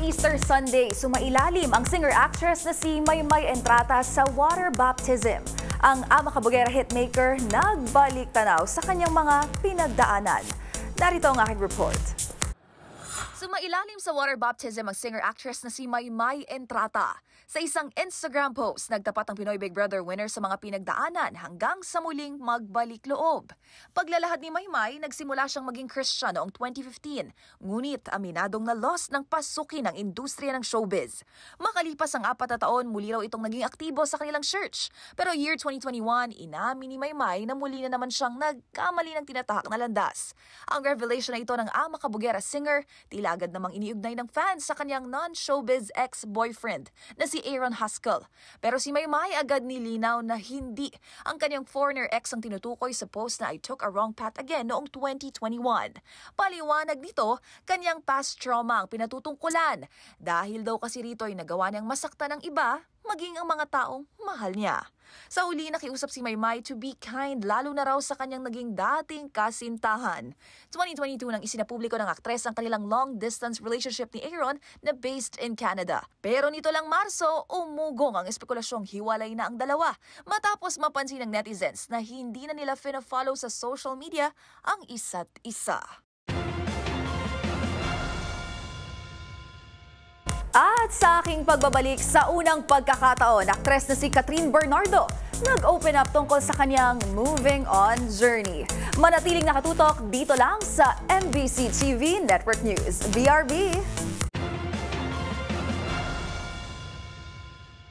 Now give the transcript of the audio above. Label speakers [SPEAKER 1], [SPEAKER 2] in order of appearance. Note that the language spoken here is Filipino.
[SPEAKER 1] Easter Sunday, sumailalim ang singer-actress na si Maymay Entrata sa water baptism. Ang ama kabugera hitmaker nagbalik tanaw sa kanyang mga pinagdaanan. Narito ang aking report. Sumailalim sa water baptism ang singer-actress na si Maymay Entrata. Sa isang Instagram post, nagtapat ang Pinoy Big Brother winner sa mga pinagdaanan hanggang sa muling magbalik loob. Paglalahad ni Maymay, nagsimula siyang maging Christian noong 2015, ngunit aminadong na lost ng pasukin ng industriya ng showbiz. Makalipas ang 4 na taon, muli raw itong naging aktibo sa kanilang church. Pero year 2021, inamin ni Maymay na muli na naman siyang nagkamali ng tinatahak na landas. Ang revelation na ito ng ama kabugera singer, tila agad namang iniugnay ng fans sa kanyang non-showbiz ex-boyfriend na si Aaron Haskell. Pero si Maymay agad nilinaw na hindi ang kanyang foreigner ex ang tinutukoy sa post na I took a wrong path again noong 2021. Paliwanag nito, kanyang past trauma ang pinatutungkulan. Dahil daw kasi rito ay nagawa niyang masaktan ng iba, maging ang mga taong mahal niya. Sa huli, nakiusap si Maymay to be kind, lalo na raw sa kanyang naging dating kasintahan. 2022 nang isinapubliko ng aktres ang kanilang long-distance relationship ni Aaron na based in Canada. Pero nito lang Marso, umugong ang espekulasyong hiwalay na ang dalawa matapos mapansin ng netizens na hindi na nila fina-follow sa social media ang isa't isa. At sa aking pagbabalik sa unang pagkakataon, aktres na si Catherine Bernardo nag-open up tungkol sa kanyang moving on journey. Manatiling nakatutok dito lang sa MBC TV Network News. BRB!